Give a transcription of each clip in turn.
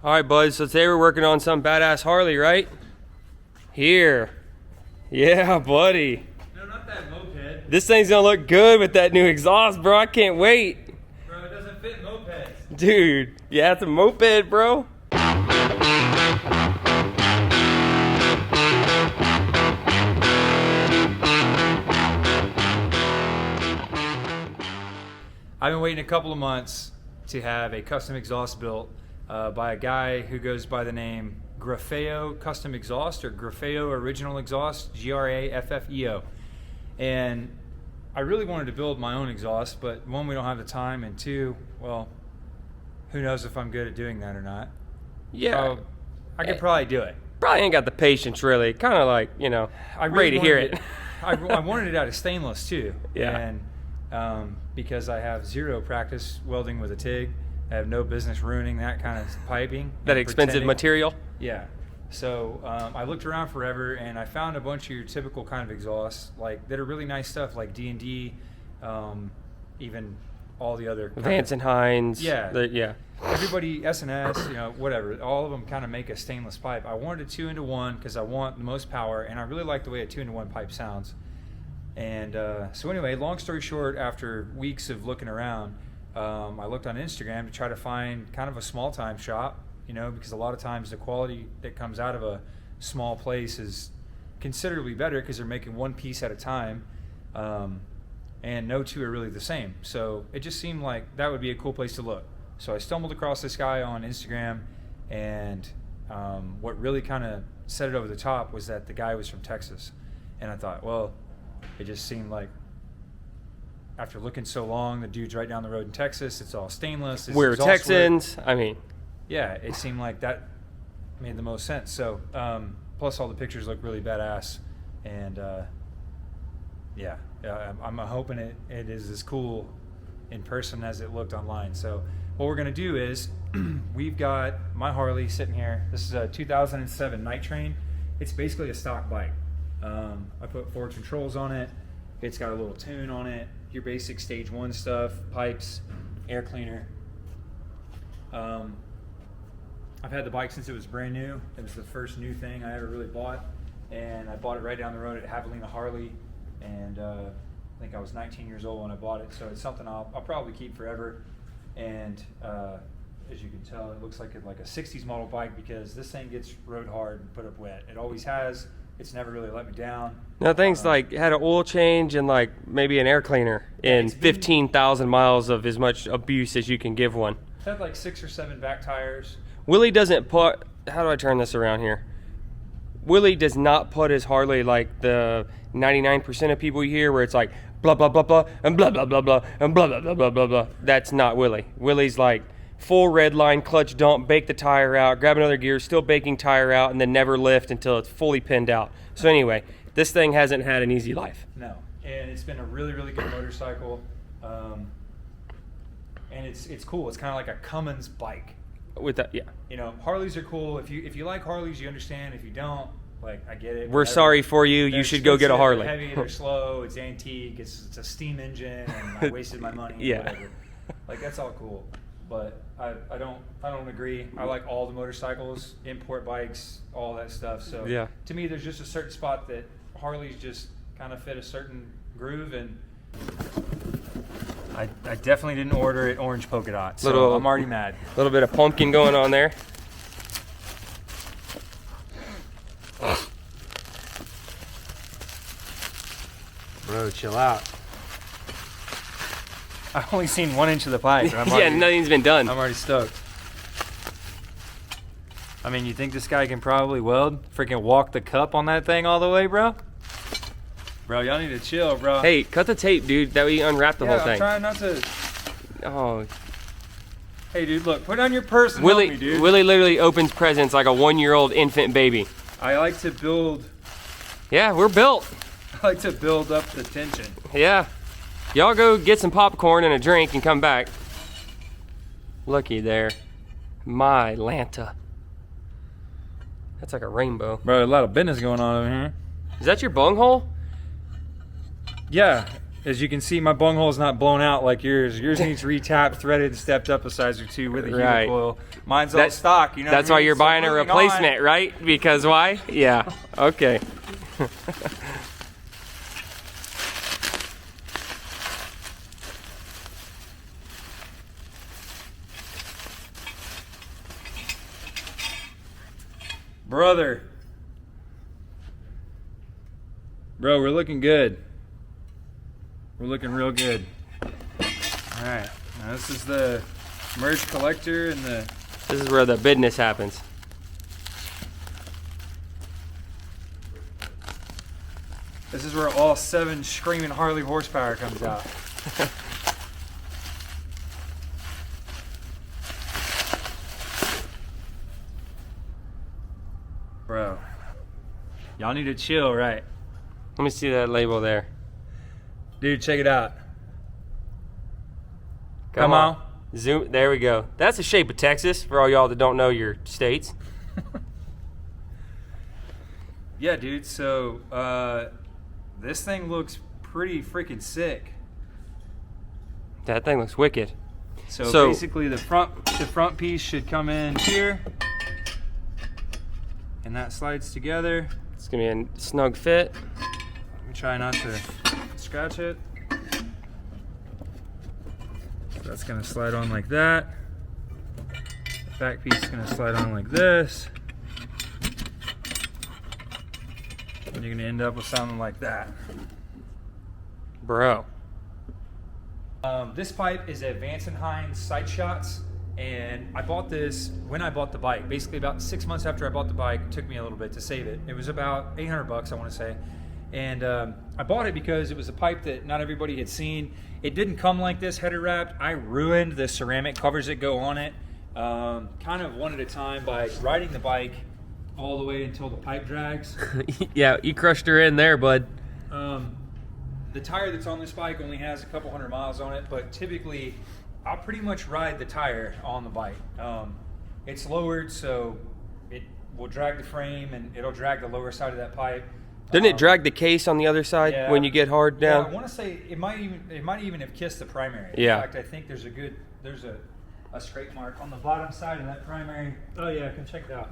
All right, bud, so today we're working on some badass Harley, right? Here. Yeah, buddy. No, not that moped. This thing's gonna look good with that new exhaust, bro. I can't wait. Bro, it doesn't fit mopeds. Dude, yeah, it's a moped, bro. I've been waiting a couple of months to have a custom exhaust built by a guy who goes by the name Graffeo Custom Exhaust, or Graffeo Original Exhaust, Graffeo. And I really wanted to build my own exhaust, but one, we don't have the time, and two, well, who knows if I'm good at doing that or not. Yeah. So I could probably do it. Probably ain't got the patience, really. Kind of like, you know, I'm ready to hear it. I wanted it out of stainless, too. Yeah. And because I have zero practice welding with a TIG, I have no business ruining that kind of piping. That expensive material? Yeah. So I looked around forever, and I found a bunch of your typical kind of exhausts, like that are really nice stuff, like D&D, even all the other Vance and Hines. Yeah. Yeah. Everybody, S&S, you know, whatever. All of them kind of make a stainless pipe. I wanted a 2-into-1 because I want the most power, and I really like the way a 2-into-1 pipe sounds. And so anyway, long story short, after weeks of looking around, I looked on Instagram to try to find kind of a small time shop, you know, because a lot of times the quality that comes out of a small place is considerably better because they're making one piece at a time, and no two are really the same. So it just seemed like that would be a cool place to look. So I stumbled across this guy on Instagram, and what really kind of set it over the top was that the guy was from Texas. And I thought, well, it just seemed like after looking so long, the dude's right down the road in Texas. It's all stainless. We're Texans. I mean, yeah, it seemed like that made the most sense. So, plus all the pictures look really badass, and yeah, I'm hoping it is as cool in person as it looked online. So, what we're gonna do is we've got my Harley sitting here. This is a 2007 Night Train. It's basically a stock bike. I put forward controls on it. It's got a little tune on it, your basic stage 1 stuff, pipes, air cleaner. I've had the bike since it was brand new. It was the first new thing I ever really bought, and I bought it right down the road at Javelina Harley, and I think I was 19 years old when I bought it, so it's something I'll probably keep forever. And as you can tell, it looks like a 60s model bike because this thing gets rode hard and put up wet. It always has. It's never really let me down. no, things like had an oil change and like maybe an air cleaner in 15,000 miles of as much abuse as you can give one. It's had like 6 or 7 back tires. Willie doesn't put, how do I turn this around here? Willie does not put his Harley like the 99% of people you hear where it's like blah, blah, blah, blah, and blah, blah, blah, blah, and blah, blah, blah, blah, blah, blah. That's not Willie. Willie's like full red line, clutch dump, bake the tire out, grab another gear, still baking tire out, and then never lift until it's fully pinned out. So anyway, this thing hasn't had an easy life. No, and it's been a really, really good motorcycle. And it's cool. It's kind of like a Cummins bike. With that, yeah. You know, Harleys are cool. If you like Harleys, you understand. If you don't, like, I get it. We're sorry for you. You should go get a Harley. They're heavy, they're slow, it's antique, it's a steam engine, and I wasted my money. Yeah. Whatever. Like, that's all cool. But I don't agree. I like all the motorcycles, import bikes, all that stuff. So yeah. To me, there's just a certain spot that Harleys just kind of fit a certain groove, and I definitely didn't order it orange polka dot. So I'm already mad. A little bit of pumpkin going on there. Bro, chill out. I've only seen 1 inch of the pipe. Yeah, nothing's been done. I'm already stoked. I mean, you think this guy can probably weld? Freaking walk the cup on that thing all the way, bro? Bro, y'all need to chill, bro. Hey, cut the tape, dude. That way you unwrap the whole thing. I'm trying not to. Oh. Hey, dude, look, put on your purse and Willie, help me, dude. Willie literally opens presents like a 1-year-old infant baby. I like to build. Yeah, we're built. I like to build up the tension. Yeah. Y'all go get some popcorn and a drink and come back. Looky there. My Lanta. That's like a rainbow. Bro, a lot of business going on over here. Is that your bunghole? Yeah, as you can see, my bunghole is not blown out like yours. Yours needs retapped, threaded, and stepped up a size or two with a Right. helicoil. Mine's all stock. You know. That's what I why mean? you're So buying a moving replacement, on. right? Because why? Yeah. Okay. Brother. Bro, we're looking good. We're looking real good. All right. Now this is the merge collector and the... This is where the business happens. This is where all 7 screaming Harley horsepower comes out. Bro. Y'all need to chill, right? Let me see that label there. Dude, check it out. Come on. Zoom. There we go. That's the shape of Texas for all y'all that don't know your states. Yeah, dude. So, this thing looks pretty freaking sick. That thing looks wicked. So basically, the front piece should come in here, and that slides together. It's gonna be a snug fit. Let me try not to scratch it. So that's gonna slide on like that. The back piece is gonna slide on like this. And you're gonna end up with something like that. Bro. This pipe is a Vance & Hines side shots, and I bought this when I bought the bike. Basically, about 6 months after I bought the bike, it took me a little bit to save it. It was about 800 bucks, I want to say. And I bought it because it was a pipe that not everybody had seen. It didn't come like this, header wrapped. I ruined the ceramic covers that go on it, kind of one at a time by riding the bike all the way until the pipe drags. Yeah, you crushed her in there, bud. The tire that's on this bike only has a couple hundred miles on it, but typically I'll pretty much ride the tire on the bike. It's lowered, so it will drag the frame and it'll drag the lower side of that pipe. Doesn't it drag the case on the other side yeah. when you get hard down? Yeah, I want to say it might even have kissed the primary. Yeah. In fact, I think there's a scrape mark on the bottom side of that primary. Oh yeah, I can check it out.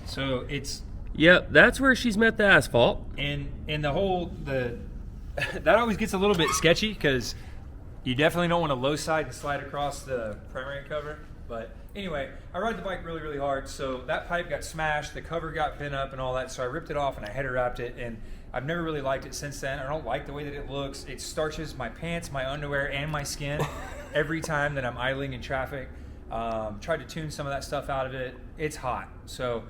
So it's Yep, that's where she's met the asphalt. and the whole that always gets a little bit sketchy because you definitely don't want to low side and slide across the primary cover. But anyway, I ride the bike really, really hard, so that pipe got smashed, the cover got bent up and all that, so I ripped it off and I header wrapped it, and I've never really liked it since then. I don't like the way that it looks. It starches my pants, my underwear, and my skin every time that I'm idling in traffic. Tried to tune some of that stuff out of it. It's hot. So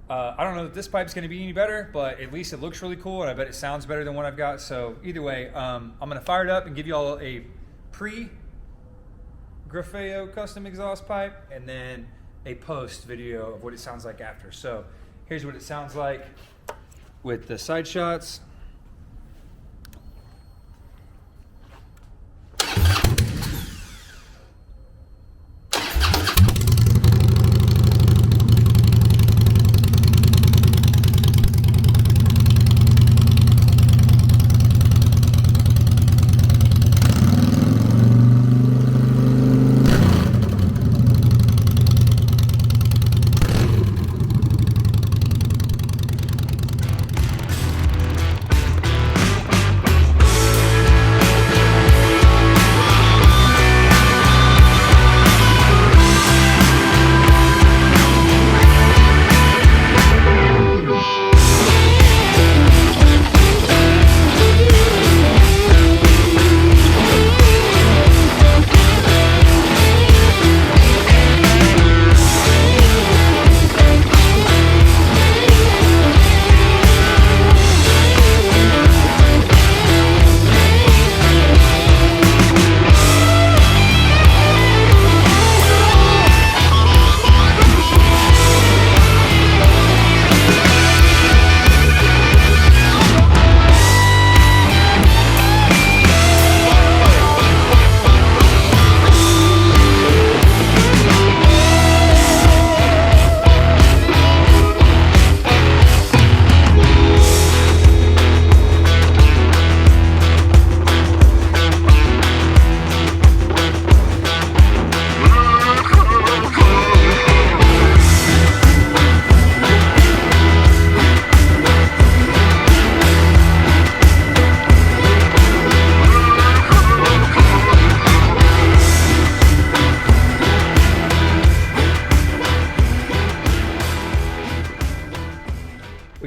I don't know that this pipe's going to be any better, but at least it looks really cool, and I bet it sounds better than what I've got. So either way, I'm going to fire it up and give you all a pre-Graffeo Custom Exhaust pipe, and then a post video of what it sounds like after. So here's what it sounds like with the side shots.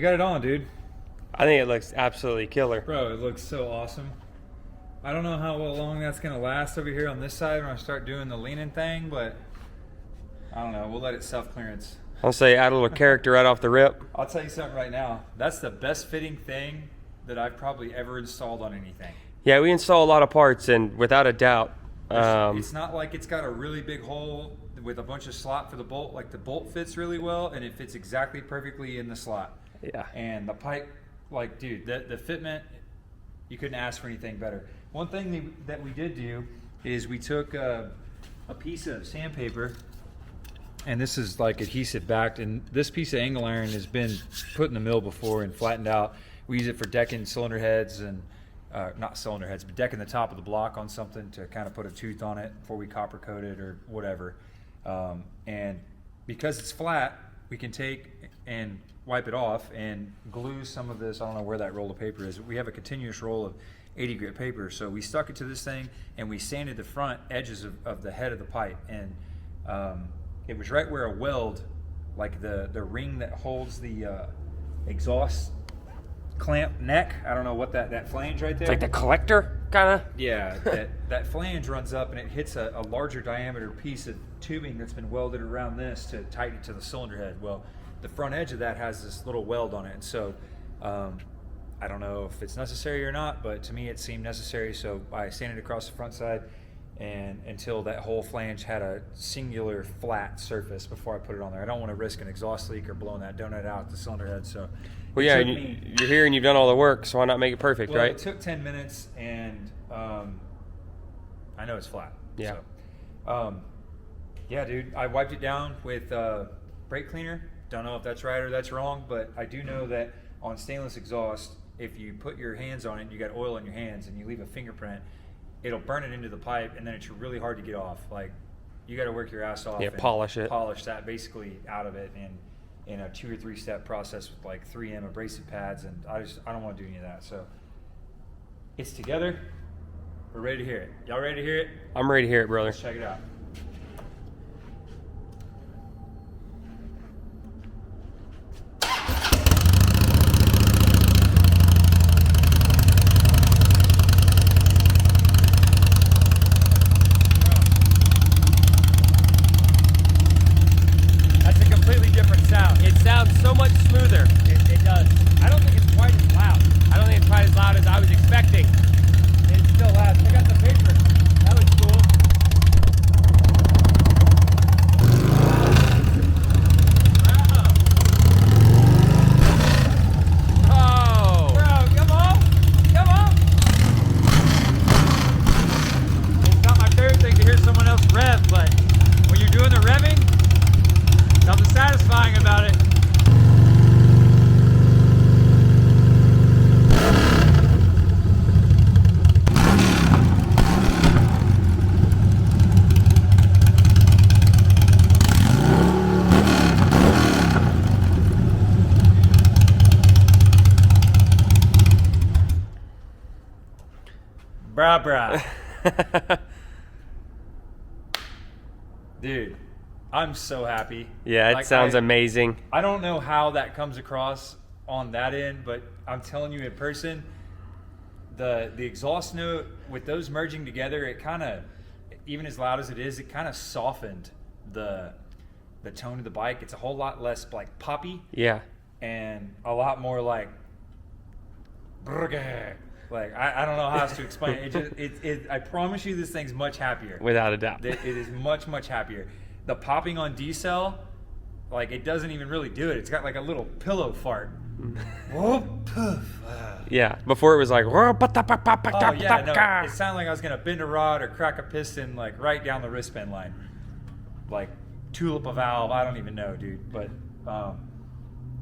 got it on, dude. I think it looks absolutely killer. Bro, it looks so awesome. I don't know how long that's going to last over here on this side when I start doing the leaning thing, but I don't know. We'll let it self-clearance. I'll say add a little character right off the rip. I'll tell you something right now. That's the best fitting thing that I've probably ever installed on anything. Yeah, we install a lot of parts, and without a doubt, It's not like it's got a really big hole with a bunch of slot for the bolt. Like the bolt fits really well, and it fits exactly perfectly in the slot. Yeah. And the pipe, like, dude, the fitment, you couldn't ask for anything better. One thing that we did do is we took a piece of sandpaper, and this is like adhesive backed, and this piece of angle iron has been put in the mill before and flattened out. We use it for decking cylinder heads and not cylinder heads, but decking the top of the block on something to kind of put a tooth on it before we copper coat it or whatever. And because it's flat, we can take and wipe it off and glue some of this. I don't know where that roll of paper is. We have a continuous roll of 80 grit paper, so we stuck it to this thing and we sanded the front edges of the head of the pipe, and it was right where a weld, like the ring that holds the exhaust clamp neck. I don't know what that flange right there. It's like the collector, kind of. Yeah, that flange runs up and it hits a larger diameter piece of tubing that's been welded around this to tighten it to the cylinder head. Well, the front edge of that has this little weld on it, and so I don't know if it's necessary or not, but to me it seemed necessary, so I sanded across the front side and until that whole flange had a singular flat surface before I put it on there. I don't want to risk an exhaust leak or blowing that donut out the cylinder head. So, well, yeah, you're here and you've done all the work, so why not make it perfect, well, right? It took 10 minutes, and I know it's flat. Yeah. So, yeah, dude, I wiped it down with brake cleaner. Don't know if that's right or that's wrong, but I do know that on stainless exhaust, if you put your hands on it, you got oil in your hands, and you leave a fingerprint, it'll burn it into the pipe, and then it's really hard to get off. Like, you got to work your ass off. Yeah, and polish that basically out of it, and in a 2 or 3 step process with like 3M abrasive pads, and I don't want to do any of that. So it's together. We're ready to hear it. Y'all ready to hear it? I'm ready to hear it, brother. Let's check it out. It sounds so much smoother. It does. I don't think it's quite as loud. I don't think it's quite as loud as I was expecting. It's still loud. Check out the paper. That looks cool. Oh! Bro, come on. Come on. It's not my favorite thing to hear someone else rev, but when you're doing the revving, something satisfying about it. Brah. Dude, I'm so happy. Yeah, it sounds amazing. I don't know how that comes across on that end, but I'm telling you in person, the exhaust note with those merging together, it kind of, even as loud as it is, it kind of softened the tone of the bike. It's a whole lot less like poppy. Yeah. And a lot more like I don't know how else to explain it. I promise you this thing's much happier. Without a doubt. It is much happier. The popping on D-cell, like, it doesn't even really do it. It's got like a little pillow fart. Yeah, before it was like, oh yeah, no, it sounded like I was gonna bend a rod or crack a piston like right down the wristband line, like tulip a valve. I don't even know, dude. But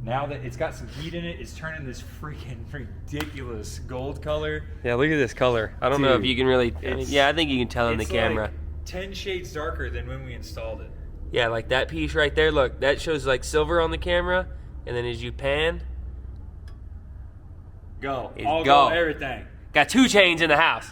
now that it's got some heat in it, it's turning this freaking ridiculous gold color. Yeah, look at this color. I don't know if you can really. Yeah, I think you can tell in the camera. Like 10 shades darker than when we installed it. Yeah, like that piece right there. Look, that shows like silver on the camera, and then as you pan, go everything. Got 2 chains in the house.